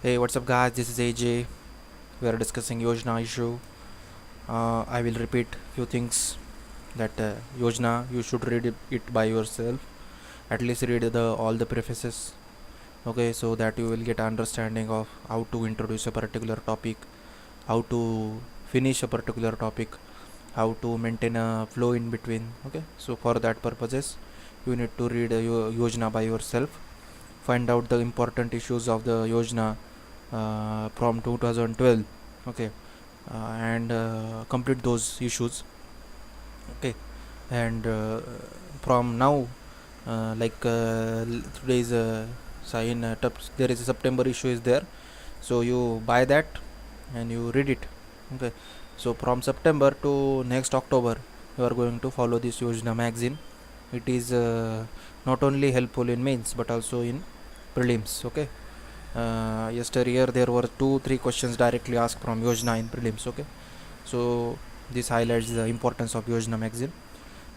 Hey, what's up, guys? This is AJ. We are discussing Yojna issue. I will repeat few things that Yojna you should read it by yourself. At least read the all the prefaces. Okay, so that you will get understanding of how to introduce a particular topic, how to finish a particular topic, how to maintain a flow in between. Okay, so for that purposes, you need to read Yojna by yourself. Find out the important issues of the Yojna from 2012. Okay, and complete those issues. Okay, and from now, today is there is a September issue is there, so you buy that and you read it. Okay, so from September to next October, you are going to follow this Yojna magazine. It is not only helpful in mains but also in prelims. Okay, yesterday there were 2-3 questions directly asked from Yojna in prelims. Okay, so this highlights the importance of Yojna magazine.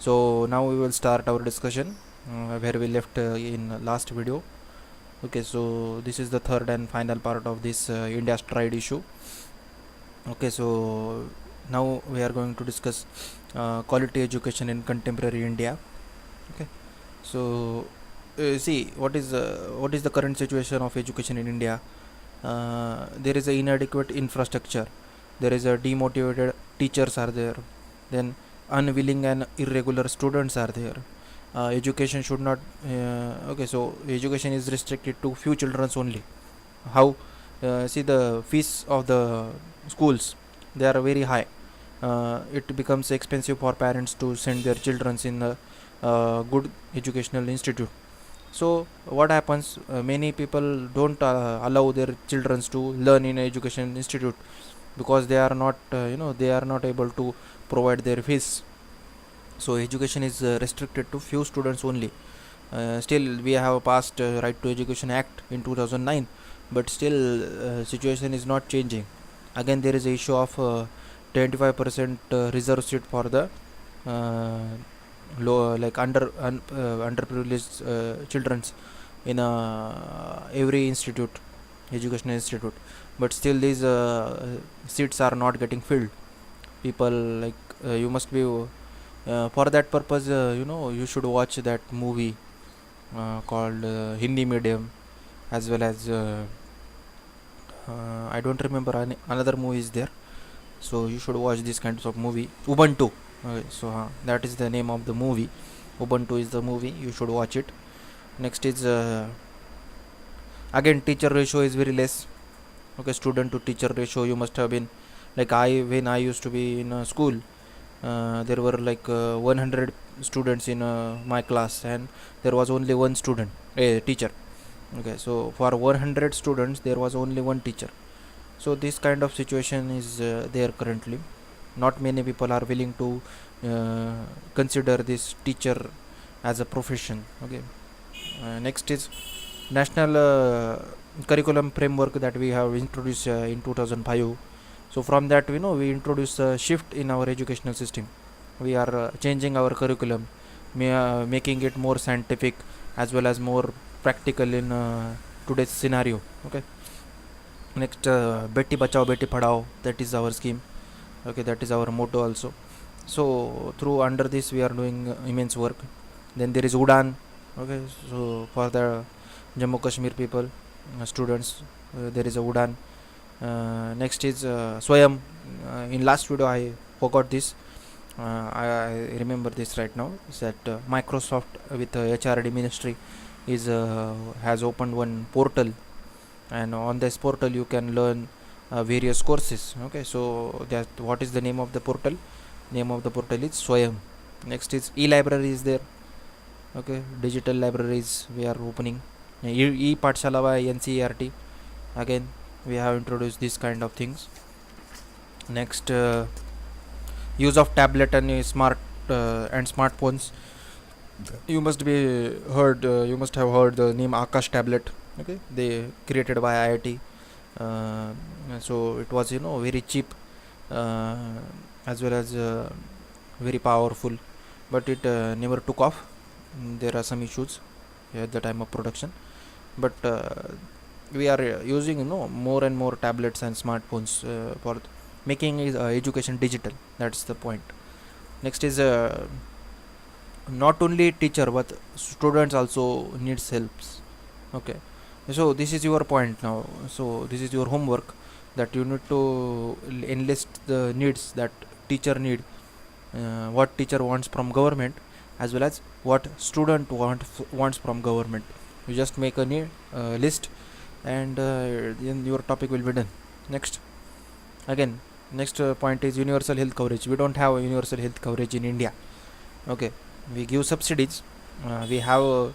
So now we will start our discussion where we left in last video. Okay, so this is the third and final part of this India Stride issue. Okay, so now we are going to discuss quality education in contemporary India. Okay, so see what is the current situation of education in India. There is a inadequate infrastructure, there is a demotivated teachers are there, then unwilling and irregular students are there. Education should not okay, so education is restricted to few children only. How? See the fees of the schools, they are very high. It becomes expensive for parents to send their children in a good educational institute. So what happens, many people don't allow their children to learn in education institute because they are not they are not able to provide their fees. So education is restricted to few students only. Still we have passed right to education act in 2009, but still situation is not changing. Again there is a issue of 25% reserve seat for the uh, low like underprivileged children's in every institute, educational institute, but still these seats are not getting filled. People like you must be for that purpose you should watch that movie called Hindi medium, as well as I don't remember another movie is there. So you should watch these kinds of movie. Ubuntu. Okay, so that is the name of the movie. Ubuntu is the movie, you should watch it. Next is again teacher ratio is very less. Okay, student to teacher ratio, you must have been like when I used to be in school, there were like 100 students in my class, and there was only one student, a teacher. Okay, so for 100 students there was only one teacher. So this kind of situation is there currently. Not many people are willing to consider this teacher as a profession. Okay, next is national curriculum framework that we have introduced in 2005. So from that we introduce a shift in our educational system. We are changing our curriculum, making it more scientific as well as more practical in today's scenario. Okay, next beti bachao beti padhao, that is our scheme. Okay, that is our motto also. So through under this we are doing immense work. Then there is Udan. Okay, so for the Jammu Kashmir people, students, there is a Udan. Next is Swayam. In last video I forgot this. I remember this right now. Is that Microsoft with HRD ministry is has opened one portal, and on this portal you can learn various courses. Okay, so that what is the name of the portal? Name of the portal is Swayam. Next is e-library is there. Okay, digital libraries we are opening. E-Pathshala by NCERT. Again we have introduced these kind of things. Next use of tablet and and smartphones. You must you must have heard the name Akash tablet. Okay, they created by IIT. So it was very cheap, uh, as well as very powerful, but it never took off. There are some issues at the time of production, but we are using more and more tablets and smartphones for making education digital. That's the point. Next is not only teacher but students also needs helps. Okay, so this is your point now. So this is your homework, that you need to enlist the needs that teacher need, what teacher wants from government, as well as what student wants from government. You just make a list, and then your topic will be done. Next, again, next point is universal health coverage. We don't have universal health coverage in India. Okay, we give subsidies, we have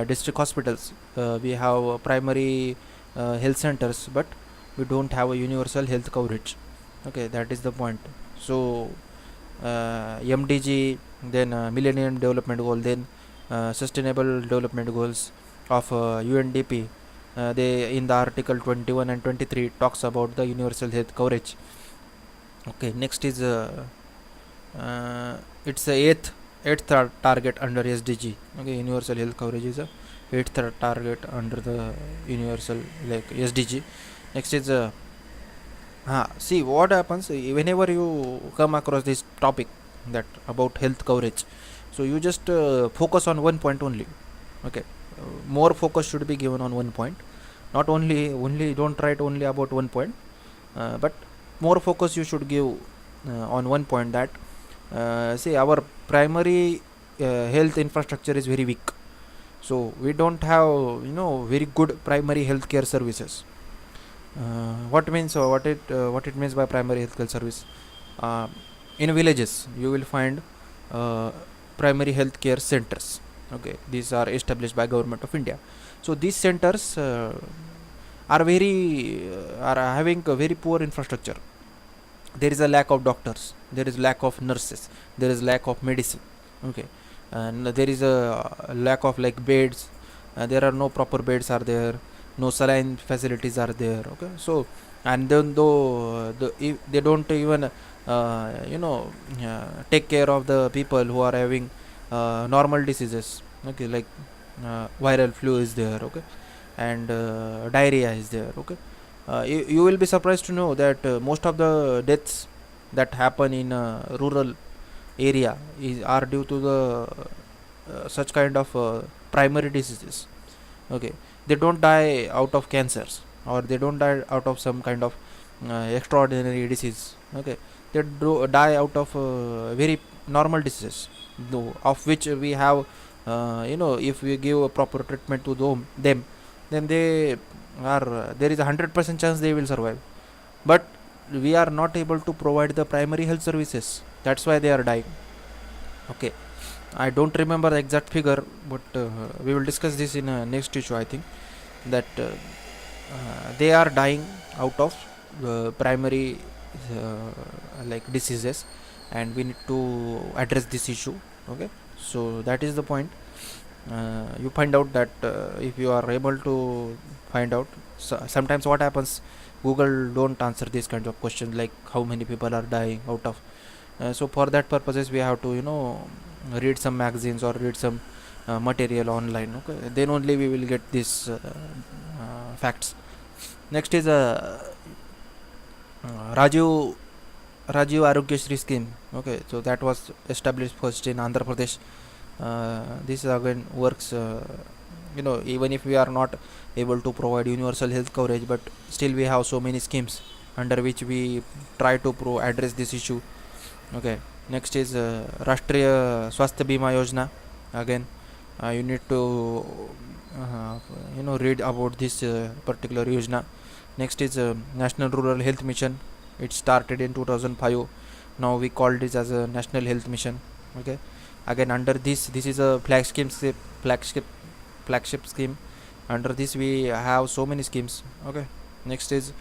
district hospitals, we have primary health centers, but we don't have a universal health coverage. Okay, that is the point. So MDG, then Millennium Development Goal, then Sustainable Development Goals of UNDP, they in the article 21 and 23 talks about the universal health coverage. Okay, next is it's the eighth target under SDG. Okay, universal health coverage is a eighth target under the universal like SDG. Next is see what happens whenever you come across this topic, that about health coverage. So you just focus on one point only. Okay, more focus should be given on one point. Not only don't write only about one point, but more focus you should give on one point, that see our primary health infrastructure is very weak. So we don't have very good primary healthcare services. What it means by primary healthcare service? In villages you will find primary healthcare centers. Okay, these are established by government of India. So these centers are having a very poor infrastructure. There is a lack of doctors, there is lack of nurses, there is lack of medicine. Okay, and there is a lack of like beds. There are no proper beds are there, no saline facilities are there. Okay, so and then though if they don't even take care of the people who are having normal diseases. Okay, like viral flu is there. Okay, and diarrhea is there. Okay, you will be surprised to know that most of the deaths that happen in rural area are due to the such kind of primary diseases. Okay, they don't die out of cancers, or they don't die out of some kind of extraordinary disease. Okay, they die out of very normal diseases, though, of which we have if we give a proper treatment to them, then they are there is a 100% chance they will survive. But we are not able to provide the primary health services, that's why they are dying. Okay, I don't remember the exact figure, but we will discuss this in next issue. I think that they are dying out of primary like diseases, and we need to address this issue. Okay, so that is the point. You find out that if you are able to find out, sometimes what happens, Google don't answer these kinds of questions like how many people are dying out of. So for that purposes we have to read some magazines or read some material online. Okay, then only we will get these facts. Next is Rajiv Arogyasri scheme. Okay, so that was established first in Andhra Pradesh. This again works. Even if we are not able to provide universal health coverage, but still we have so many schemes under which we try to address this issue. Okay, next is Rashtriya Swasthya Bima Yojna. Again, you need to read about this particular yojna. Next is National Rural Health Mission. It started in 2005. Now we called it as a National Health Mission. Okay, again under this is a flagship scheme. Under this we have so many schemes. Okay, next is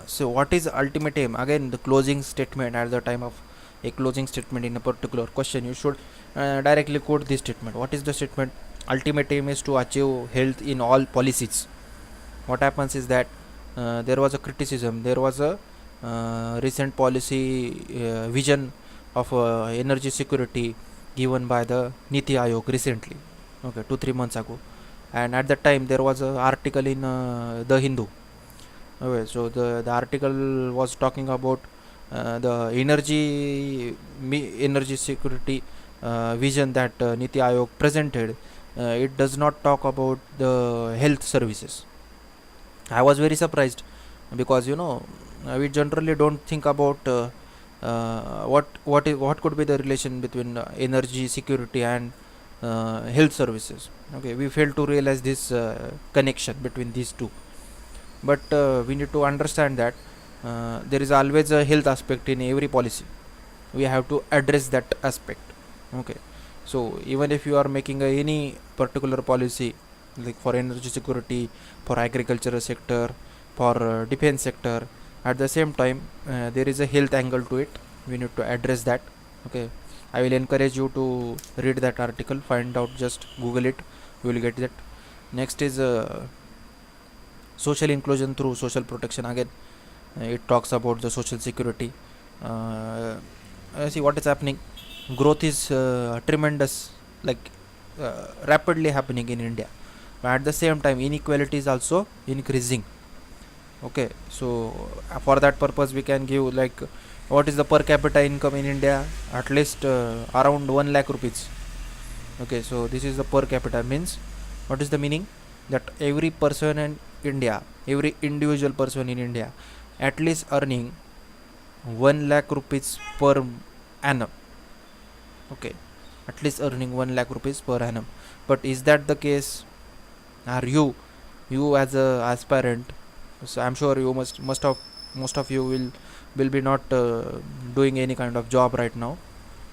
so what is ultimate aim? Again, the closing statement. At the time of a closing statement in a particular question, you should directly quote this statement. What is the statement? Ultimate aim is to achieve health in all policies. What happens is that there was a criticism, there was a recent policy vision of energy security given by the Niti Aayog recently. Okay, 2-3 months ago. and at that time there was an article in the Hindu. Okay, so the article was talking about the energy security vision that Niti Ayog presented. It does not talk about the health services. I was very surprised because we generally don't think about what could be the relation between energy security and health services. Okay, we fail to realize this connection between these two, but we need to understand that there is always a health aspect in every policy. We have to address that aspect. Okay, so even if you are making any particular policy, like for energy security, for agricultural sector, for defense sector, at the same time there is a health angle to it. We need to address that. Okay, I will encourage you to read that article, find out, just google it, you will get that. Next is social inclusion through social protection. Again, it talks about the social security. See what is happening. Growth is tremendous, like rapidly happening in India, but at the same time inequality is also increasing. Okay, so for that purpose we can give, like, what is the per capita income in India? At least around 1 lakh rupees. Okay, so this is the per capita, means what is the meaning? That every person in India, every individual person in India at least earning 1 lakh rupees per annum. Okay, at least earning 1 lakh rupees per annum. But is that the case? Are you as a aspirant, so I'm sure you must have, most of you will be not doing any kind of job right now.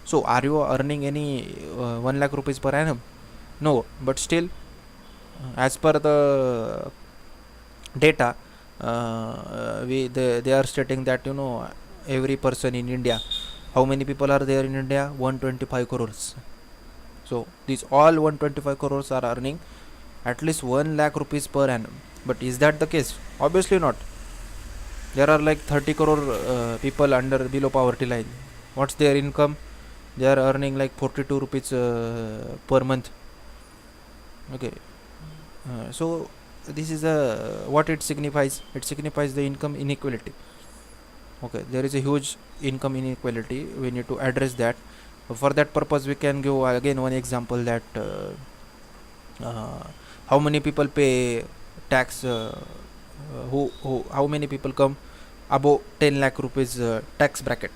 So are you earning any 1 lakh rupees per annum? No, but still, as per the data, they are stating that every person in India, how many people are there in India? 125 crores. So these all 125 crores are earning at least 1 lakh rupees per annum. But is that the case? Obviously not. There are like 30 crore people below poverty line. What's their income? They are earning like 42 rupees per month. Okay, so this is what it signifies. It signifies the income inequality. Okay, there is a huge income inequality. We need to address that. For that purpose we can give again one example, that how many people pay tax, how many people come above 10 lakh rupees tax bracket?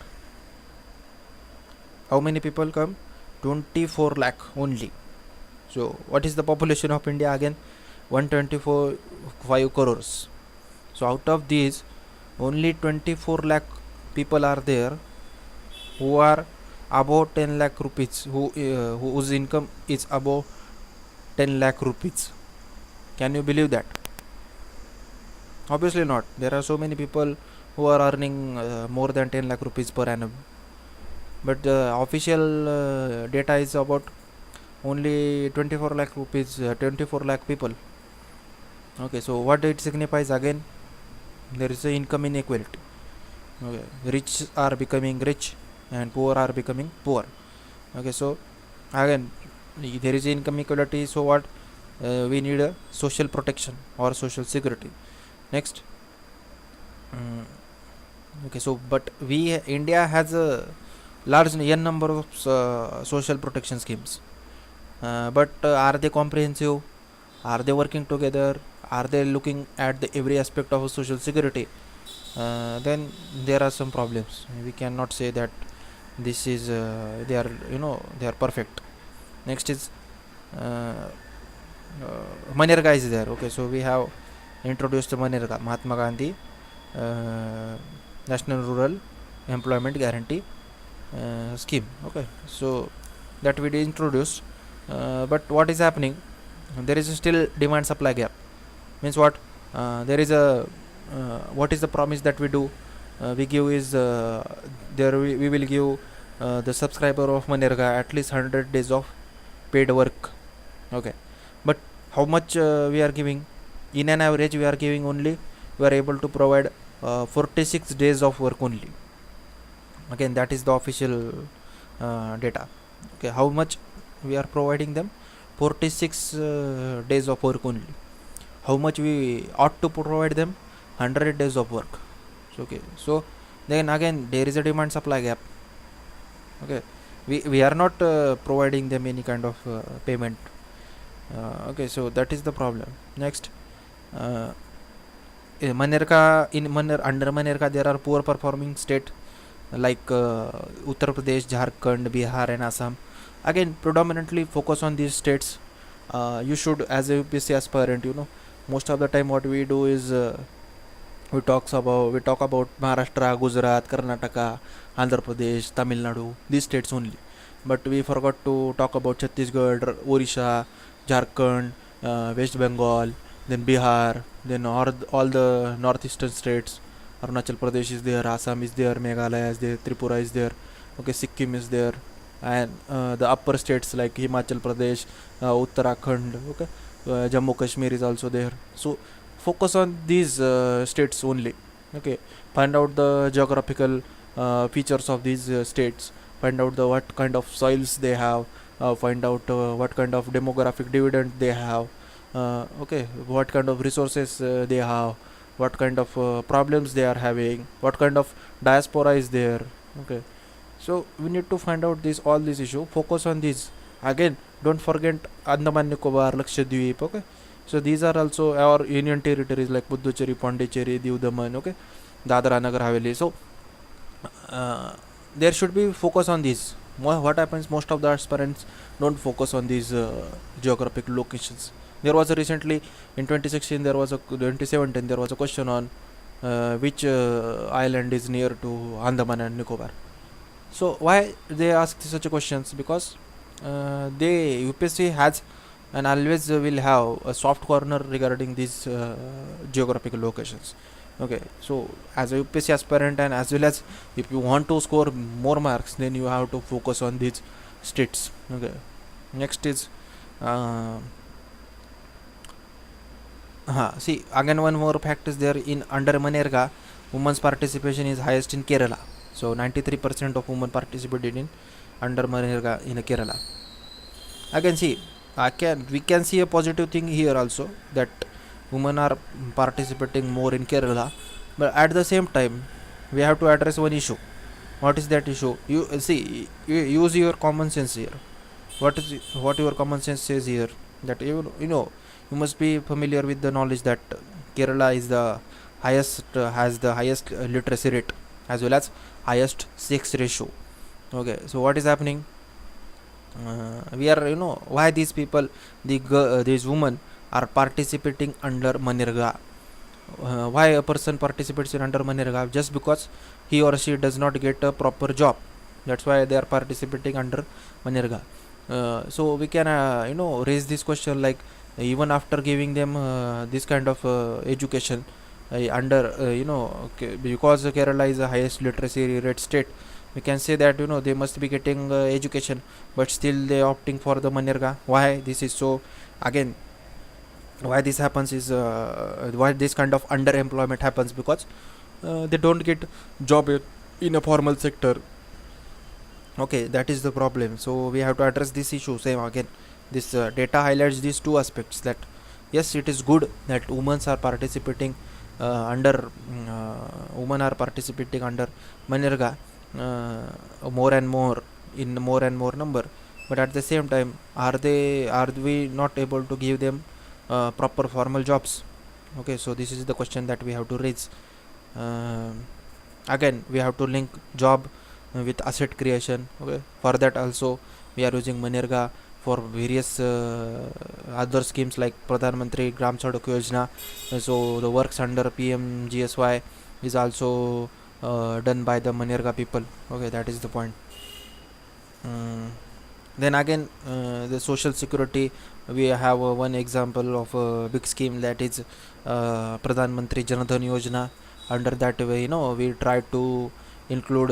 How many people come? 24 lakh only. So what is the population of India again? 124 crores. So out of these, only 24 lakh people are there who are above 10 lakh rupees, whose income is above 10 lakh rupees. Can you believe that? Obviously not. There are so many people who are earning more than 10 lakh rupees per annum, but the official data is about only 24 lakh rupees, 24 lakh people. Okay, so what it signifies again? There is a income inequality. Okay, rich are becoming rich and poor are becoming poor. Okay, so again there is income inequality. So what? We need a social protection or social security. Next, okay, so but India has a large number of social protection schemes, but are they comprehensive? Are they working together? Are they looking at every aspect of social security? Then there are some problems. We cannot say that this is they are perfect. Next is Manirga is there. Okay, so we have introduced Manirga, Mahatma Gandhi National Rural Employment Guarantee scheme. Okay, so that we introduced, but what is happening? There is still demand supply gap. Means what? There is a what is the promise that we do? We give is there we will give the subscriber of Manirga at least 100 days of paid work. Okay, but how much we are giving? In an average we are giving only, we are able to provide 46 days of work only. Again, that is the official data. Okay, how much we are providing them? 46 days of work only. How much we ought to provide them? 100 days of work. Okay, so then again there is a demand supply gap. Okay, we are not providing them any kind of payment. Okay, so that is the problem. Next, uh, under Manerka there are poor performing state like Uttar Pradesh, Jharkhand, Bihar, and Assam. Again, predominantly focus on these states. You should, as a UPSC aspirant, most of the time what we do is we talk about Maharashtra, Gujarat, Karnataka, Andhra Pradesh, Tamil Nadu, these states only. But we forgot to talk about Chhattisgarh, Orissa, Jharkhand, West Bengal, then Bihar, then all the northeastern states. Arunachal Pradesh is there, Assam is there, Meghalaya is there, Tripura is there, okay, Sikkim is there, and the upper states like Himachal Pradesh, Uttarakhand, okay, Jammu Kashmir is also there. So focus on these states only. Okay, find out the geographical features of these states. Find out the what kind of soils they have. Find out what kind of demographic dividend they have. Okay, what kind of resources they have, what kind of problems they are having, what kind of diaspora is there. Okay, so we need to find out this all these issue, focus on these. Again, don't forget Andaman Nicobar, Lakshadweep. Okay, so these are also our union territories like Puducherry, Pondicherry, Diu Daman, okay, Dadra Nagar Haveli. So there should be focus on these. What happens, most of the aspirants don't focus on these geographic locations. There was a recently in 2016, there was a 2017 there was a question on which island is near to Andaman and Nicobar. So why they ask such a questions? Because they UPSC has and always will have a soft corner regarding these geographical locations. Okay, so as a UPSC aspirant, and as well as if you want to score more marks, then you have to focus on these states. Okay, next is see, again one more fact is there. In under Manerga, women's participation is highest in Kerala. So 93% of women participated in under Manerga in Kerala. Again, see, we can see a positive thing here also, that women are participating more in Kerala. But at the same time, we have to address one issue. What is that issue? You see, you use your common sense here. What your common sense says here? That you must be familiar with the knowledge that Kerala is the highest has the highest literacy rate, as well as highest sex ratio. Okay, so what is happening? We are, why these people, these women are participating under Manerga. Why a person participates in under Manerga? Just because he or she does not get a proper job. That's why they are participating under Manerga. So we can raise this question, like even after giving them this kind of education under okay, because Kerala is the highest literacy rate state, we can say that they must be getting education, but still they opting for the Manerga. Why this is so? Again, why this happens is why this kind of underemployment happens, because they don't get job in a formal sector. Okay, that is the problem. So we have to address this issue. Same again, this data highlights these two aspects, that yes, it is good that women are participating women are participating under Manerga more and more, in more and more number. But at the same time, are we not able to give them proper formal jobs? Okay, so this is the question that we have to raise. Again, we have to link job with asset creation. Okay, for that also we are using Manerga for various other schemes like Pradhan Mantri Gram Sadak Yojna. So the works under PMGSY is also done by the Manerga people. Okay, that is the point. Then again, the social security, we have one example of a big scheme, that is Pradhan Mantri Jan Dhan Yojna. Under that way, we try to include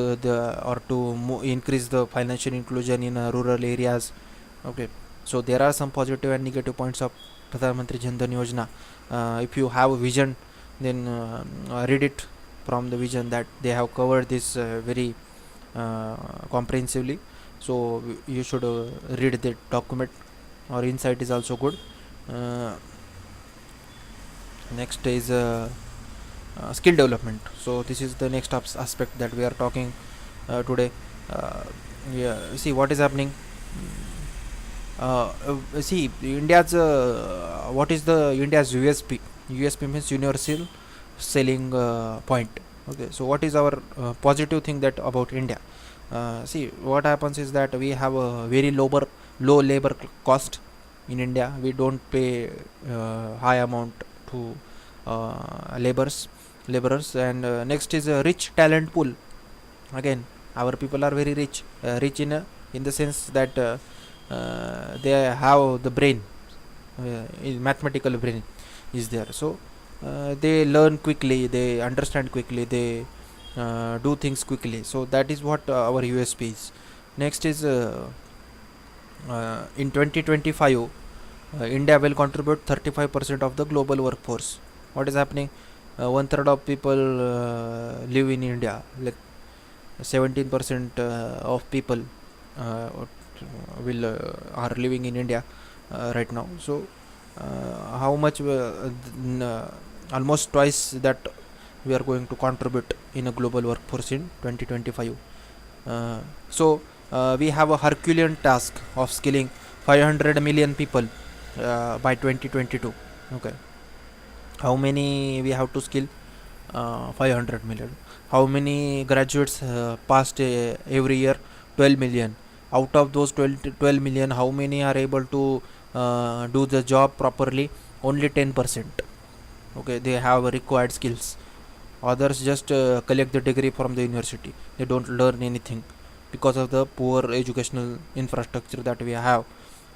increase the financial inclusion in rural areas. Okay, so there are some positive and negative points of Pradhan Mantri Jan Dhan Yojna. If you have a vision, then read it from the vision, that they have covered this very comprehensively. So you should read the document. or insight is also good. Next is skill development. So this is the next aspect that we are talking today. uh, yeah, see what is happening. See India's what is the India's USP means universal selling point. Okay, so what is our positive thing that about India? See what happens is that we have a very low labor cost in India. We don't pay high amount to laborers. And next is a rich talent pool. Again, our people are very rich in the sense that they have the brain, mathematical brain is there. So they learn quickly, they understand quickly, they do things quickly. So that is what our USP is. Next is in 2025 India will contribute 35% of the global workforce. What is happening? One third of people live in India, like 17% of people uh, will are living in India right now. So how much almost twice that we are going to contribute in a global workforce in 2025. So we have a Herculean task of skilling 500 million people by 2022. Okay, how many we have to skill? 500 million. How many graduates passed every year? 12 million. Out of those 12 million, how many are able to do the job properly? Only 10%. Okay, they have required skills. Others just collect the degree from the university. They don't learn anything because of the poor educational infrastructure that we have.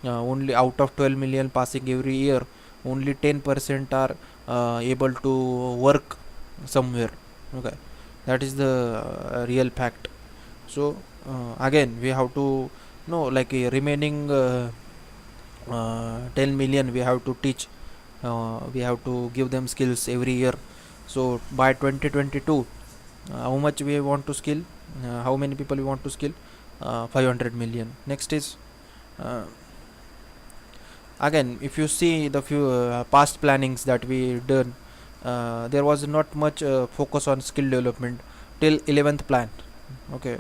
Only out of 12 million passing every year, only 10% are able to work somewhere. Okay, that is the real fact. So again we have to know, like remaining 10 million we have to teach, we have to give them skills every year. So by 2022 how much we want to skill, how many people we want to skill? 500 million. Next is again, if you see the few past plannings that we done, there was not much focus on skill development till 11th plan. Okay,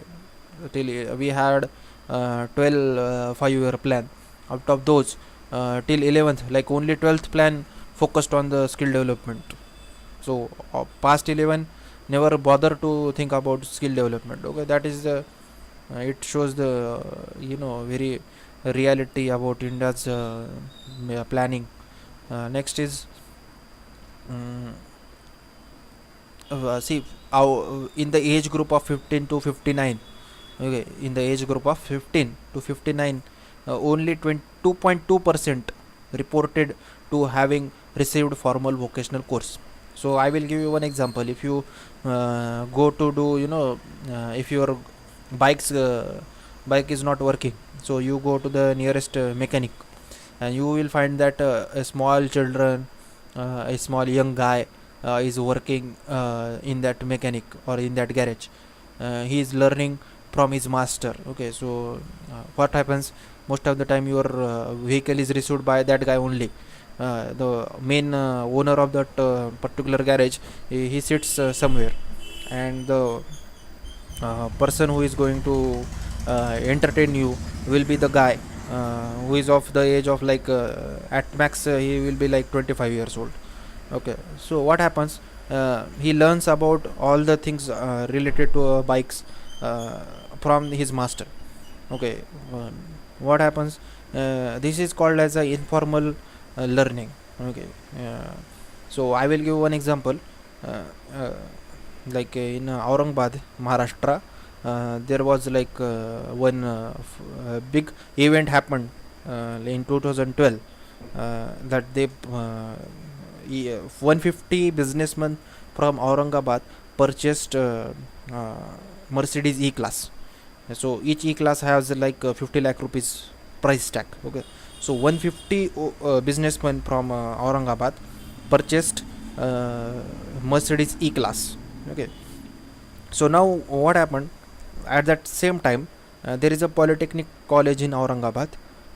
till we had 12 5-year plan. Out of those till 11th, like only 12th plan focused on the skill development. So past 11 never bother to think about skill development. Okay, that is the it shows the very reality about India's planning. Next is um, see in the age group of 15 to 59. Okay, in the age group of 15 to 59, only 22.2% reported to having received formal vocational course. So I will give you one example. If you go to do, if your bike's bike is not working, so you go to the nearest mechanic, and you will find that a small children, a small young guy is working in that mechanic or in that garage. He is learning from his master. Okay, so what happens? Most of the time your vehicle is received by that guy only. The main owner of that particular garage, he sits somewhere, and the person who is going to entertain you will be the guy who is of the age of like at max he will be like 25 years old. Okay, so what happens? He learns about all the things related to bikes from his master. Okay, what happens? This is called as a informal learning. Okay, so I will give one example. uh, uh, like in Aurangabad, Maharashtra, there was like one big event happened in 2012, that they 150 businessmen from Aurangabad purchased uh, Mercedes E-Class. So each E-Class has like 50 lakh rupees price tag. Okay, so 150 businessmen from Aurangabad purchased Mercedes E-Class. Okay, so now what happened? At that same time, there is a Polytechnic College in Aurangabad.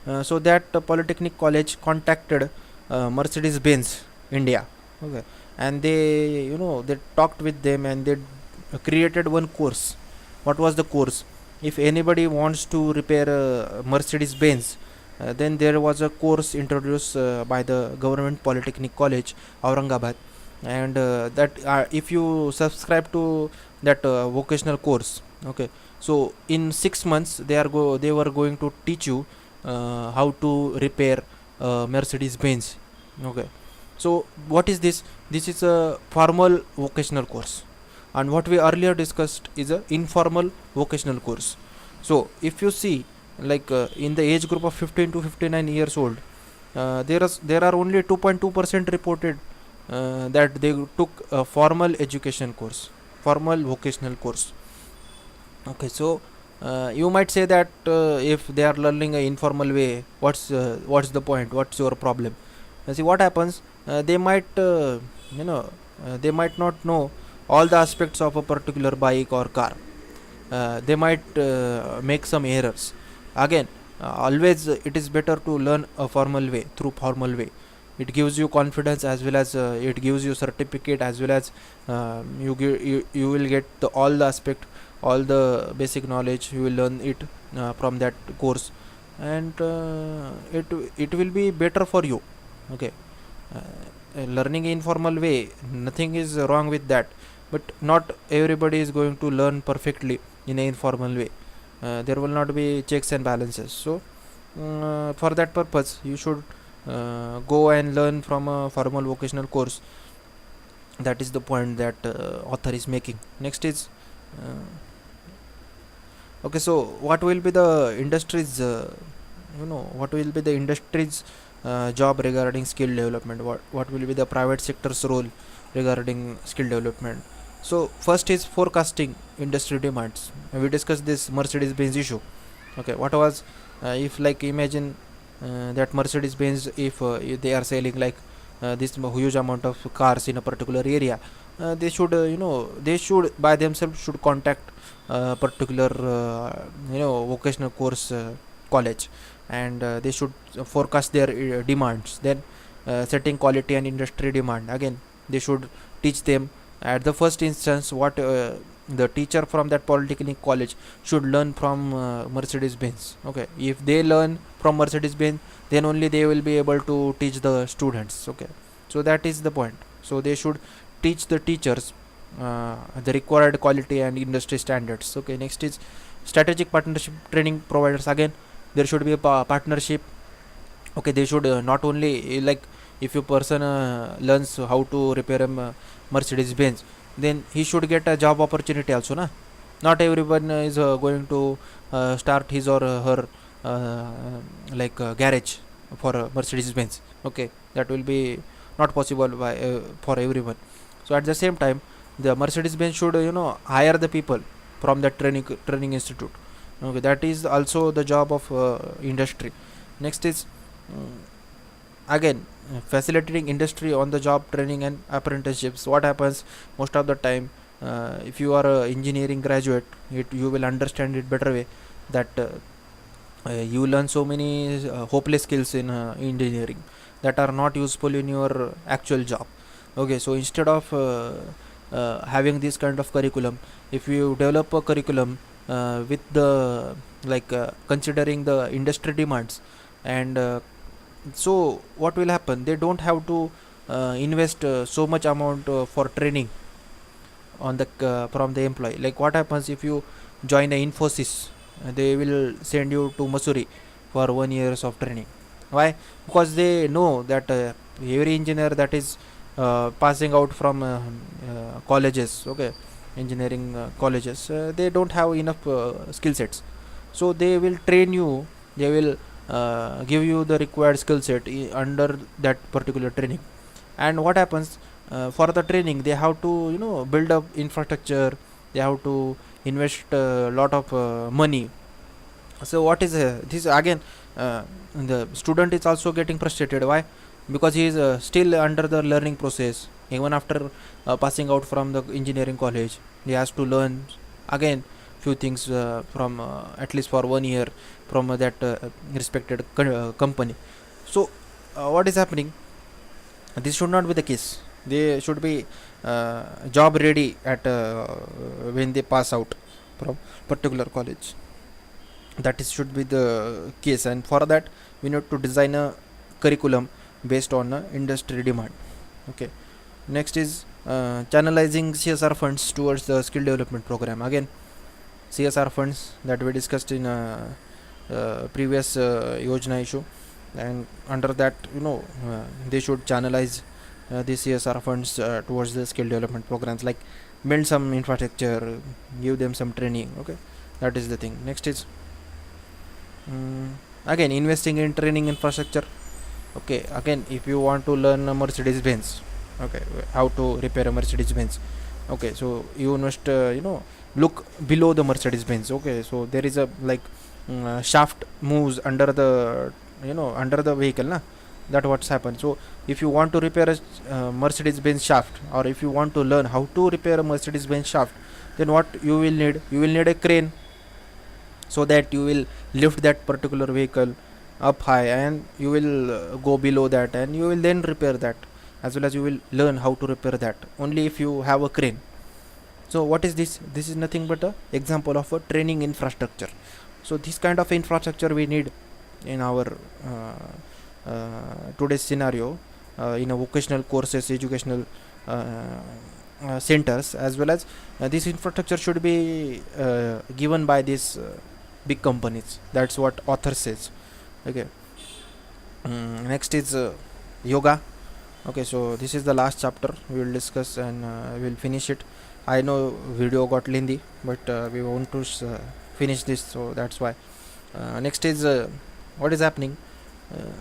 So that Polytechnic College contacted Mercedes Benz India. Okay, and they, they talked with them, and they created one course. What was the course? If anybody wants to repair Mercedes Benz, then there was a course introduced by the government Polytechnic College, Aurangabad, and that if you subscribe to that vocational course, okay, so in 6 months they were going to teach you how to repair Mercedes Benz. Okay, so what is this? This is a formal vocational course, and what we earlier discussed is a informal vocational course. So if you see, like in the age group of 15 to 59 years old, there are only 2.2% reported that they took a formal education course, formal vocational course. Okay, so you might say that if they are learning a informal way, what's the point? What's your problem? See what happens. They might they might not know all the aspects of a particular bike or car. They might make some errors. Again, always it is better to learn a formal way, through formal way. It gives you confidence, as well as it gives you certificate, as well as you will get all the aspect, all the basic knowledge. You will learn it from that course, and it will be better for you. Okay, learning informal way, nothing is wrong with that, but not everybody is going to learn perfectly in an informal way. There will not be checks and balances. So for that purpose, you should go and learn from a formal vocational course. That is the point that author is making. Next is okay, so what will be the industries what will be the industries job regarding skill development? What will be the private sector's role regarding skill development? So first is forecasting industry demands. We discussed this Mercedes Benz issue. Okay, what was if, like, imagine that Mercedes Benz, if they are selling like this huge amount of cars in a particular area, they should they should by themselves should contact particular vocational course college, and they should forecast their demands. Then setting quality and industry demand, again they should teach them at the first instance what the teacher from that Polytechnic College should learn from Mercedes Benz. Okay, if they learn from Mercedes Benz, then only they will be able to teach the students. Okay, so that is the point. So they should teach the teachers the required quality and industry standards. Okay, next is strategic partnership training providers. Again, there should be a partnership. Okay, they should not only like, if a person learns how to repair a Mercedes Benz, then he should get a job opportunity also, na. Not everyone is going to start his or her garage for Mercedes Benz. Okay, that will be not possible by for everyone. So at the same time, the Mercedes Benz should hire the people from that training institute. Okay, that is also the job of industry. Next is again facilitating industry on the job training and apprenticeships. What happens most of the time, if you are a engineering graduate, you will understand it better way, that you learn so many hopeless skills in engineering that are not useful in your actual job. Okay, so instead of having this kind of curriculum, if you develop a curriculum with the considering the industry demands, and so what will happen, they don't have to invest so much amount for training on the from the employee. Like, what happens if you join a Infosys, they will send you to Missouri for 1 year of training. Why? Because they know that every engineer that is passing out from colleges, okay, engineering colleges, they don't have enough skill sets. So they will train you, they will give you the required skill set under that particular training. And what happens, for the training they have to build up infrastructure, they have to invest a lot of money. So what is this again, the student is also getting frustrated. Why? Because he is still under the learning process. Even after passing out from the engineering college, he has to learn again few things from at least for 1 year from that respected company. So what is happening, this should not be the case. They should be job ready at when they pass out from particular college. That is should be the case, and for that we need to design a curriculum based on industry demand. Okay. Next is channelizing CSR funds towards the skill development program. Again, CSR funds that we discussed in previous Yojna issue, and under that, they should channelize the CSR funds towards the skill development programs, like build some infrastructure, give them some training. Okay, that is the thing. Next is again investing in training infrastructure. Okay, again, if you want to learn a Mercedes Benz, okay, how to repair a Mercedes Benz, okay, so you must look below the Mercedes Benz. Okay, so there is a like shaft moves under the under the vehicle na, that what's happened. So if you want to repair a Mercedes Benz shaft, or if you want to learn how to repair a Mercedes Benz shaft, then what you will need, you will need a crane, so that you will lift that particular vehicle up high, and you will go below that, and you will then repair that, as well as you will learn how to repair that only if you have a crane. So what is this? This is nothing but a example of a training infrastructure. So this kind of infrastructure we need in our today's scenario, in a vocational courses, educational centers, as well as this infrastructure should be given by these big companies. That's what author says. Okay. Next is yoga. Okay, so this is the last chapter we will discuss, and we'll finish it. I know video got lengthy, but we want to finish this, so that's why. Next is what is happening.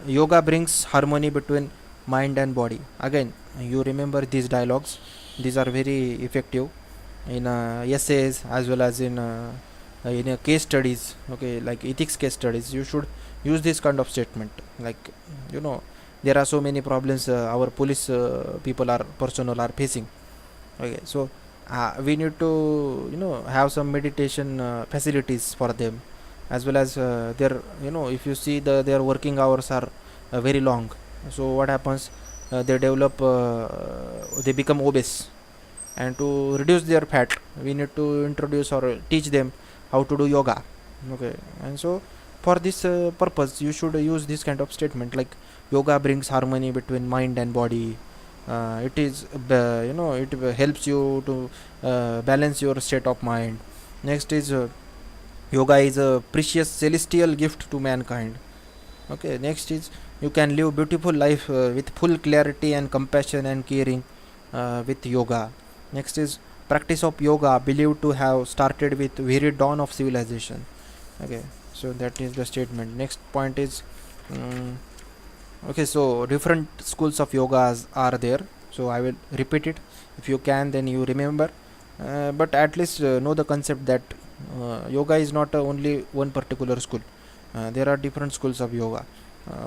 Yoga brings harmony between mind and body. Again, you remember these dialogues. These are very effective in essays, as well as in case studies. Okay, like ethics case studies. You should use this kind of statement. Like, there are so many problems our police people are personnel are facing. Okay, so we need to have some meditation facilities for them, as well as their if you see their working hours are very long. So what happens, they develop they become obese, and to reduce their fat, we need to introduce or teach them how to do yoga. Okay, and so for this purpose, you should use this kind of statement, like yoga brings harmony between mind and body. It is it helps you to balance your state of mind. Next is yoga is a precious celestial gift to mankind. Okay, next is you can live beautiful life with full clarity and compassion and caring with yoga. Next is practice of yoga believed to have started with very dawn of civilization. Okay, so that is the statement. Next point is okay, so different schools of yogas are there, so I will repeat it. If you can, then you remember, but at least know the concept that yoga is not only one particular school. There are different schools of yoga.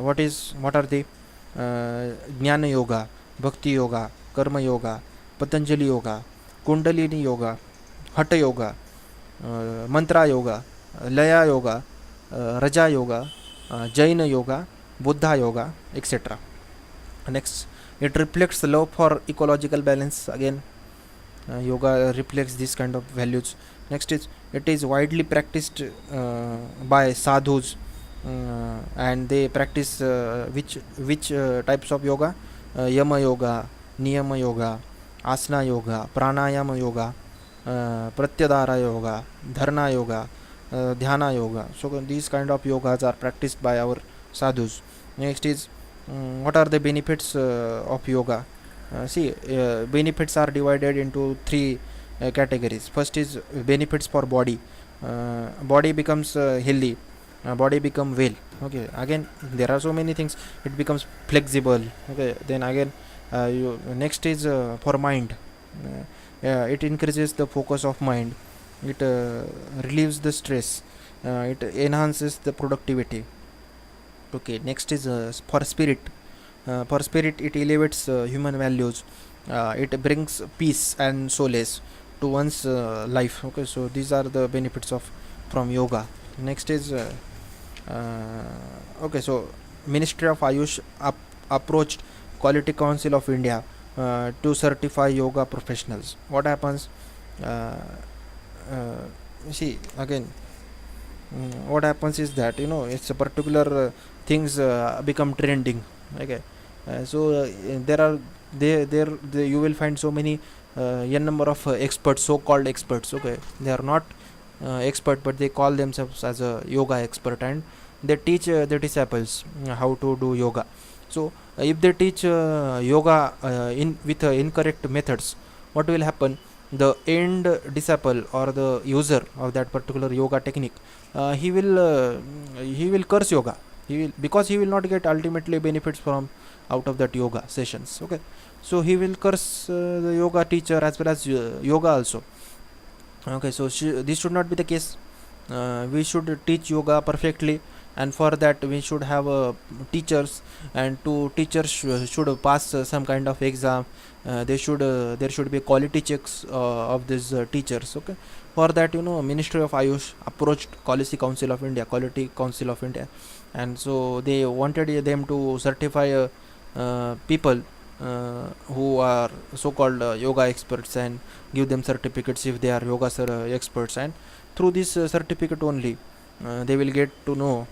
What are they? Jnana yoga, bhakti yoga, karma yoga, patanjali yoga, kundalini yoga, hatha yoga, mantra yoga, laya yoga, raja yoga, jaina yoga, buddha yoga, etc. Next, it reflects the love for ecological balance. Again, yoga reflects this kind of values. Next is it is widely practiced by sadhus, and they practice which types of yoga: yama yoga, niyama yoga, asana yoga, pranayama yoga, pratyadhara yoga, dharna yoga, dhyana yoga. So these kind of yogas are practiced by our sadhus. Next is what are the benefits of yoga? Benefits are divided into three categories. First is benefits for body. Body becomes healthy, body become well. Okay, again there are so many things, it becomes flexible. Okay, then again next is for mind. It increases the focus of mind, it relieves the stress, it enhances the productivity. Okay, next is for spirit. For spirit, it elevates human values, it brings peace and solace to one's life. Okay, so these are the benefits of from yoga. Next is Okay, so Ministry of Ayush approached Quality Council of India to certify yoga professionals. What happens? Uh, See again, what happens is that it's a particular things become trending. Okay, there are there you will find so many n number of experts, so-called experts. Okay, they are not expert, but they call themselves as a yoga expert, and they teach their disciples how to do yoga. So if they teach yoga in with incorrect methods, what will happen? The end disciple or the user of that particular yoga technique, he will curse yoga. He will, because he will not get ultimately benefits from out of that yoga sessions. Okay, so he will curse the yoga teacher as well as yoga also. Okay, so this should not be the case. We should teach yoga perfectly, and for that we should have teachers, and two teachers should pass some kind of exam. There should be quality checks of these teachers. Okay, for that Ministry of Ayush approached Quality Council of India, and so they wanted them to certify people who are so-called yoga experts, and give them certificates if they are yoga experts, and through this certificate only they will get to know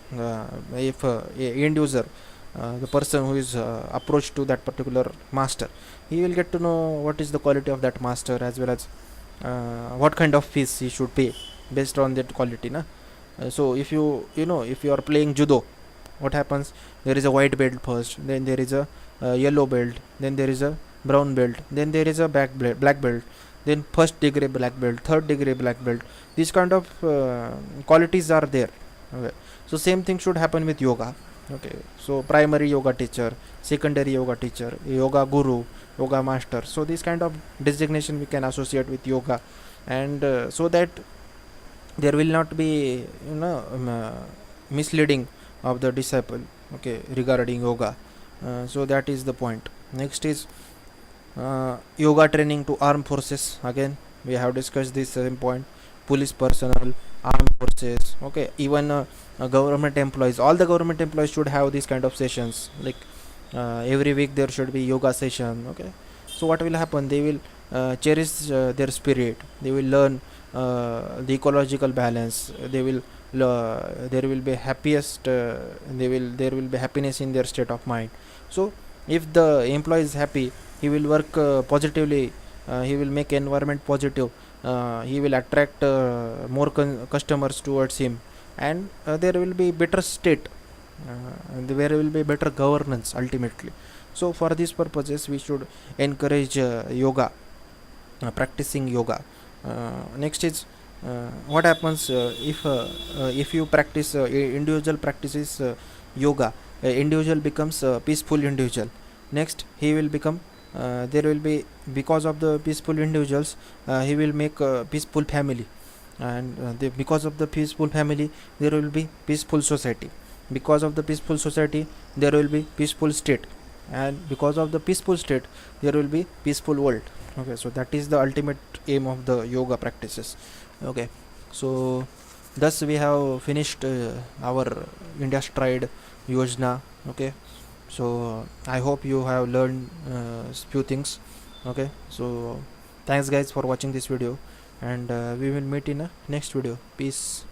if a end user, the person who is approached to that particular master, he will get to know what is the quality of that master, as well as what kind of fees he should pay based on that quality na. So if if you are playing judo, what happens? There is a white belt first, then there is a yellow belt, then there is a brown belt, then there is a black belt, then first degree black belt, third degree black belt. These kind of qualities are there. Okay, so same thing should happen with yoga. Okay, so primary yoga teacher, secondary yoga teacher, yoga guru, yoga master, so this kind of designation we can associate with yoga, and so that there will not be misleading of the disciple, okay, regarding yoga. So that is the point. Next is yoga training to armed forces. Again, we have discussed this same point. Police personnel, armed forces, okay, even government employees, all the government employees should have these kind of sessions, like every week there should be yoga session. Okay, so what will happen? They will cherish their spirit, they will learn the ecological balance, they will there will be happiest there will be happiness in their state of mind. So if the employee is happy, he will work positively, he will make environment positive, he will attract more customers towards him, and there will be better state, and there will be better governance ultimately. So for these purposes we should encourage yoga, practicing yoga. Next is what happens if you practice individual practices yoga, individual becomes a peaceful individual. Next he will become there will be, because of the peaceful individuals, he will make a peaceful family, and because of the peaceful family there will be peaceful society, because of the peaceful society there will be peaceful state, and because of the peaceful state there will be peaceful world. Okay, so that is the ultimate aim of the yoga practices. Okay, so thus we have finished our India Stride Yojna. Okay, so I hope you have learned few things. Okay, so thanks guys for watching this video, and we will meet in a next video. Peace.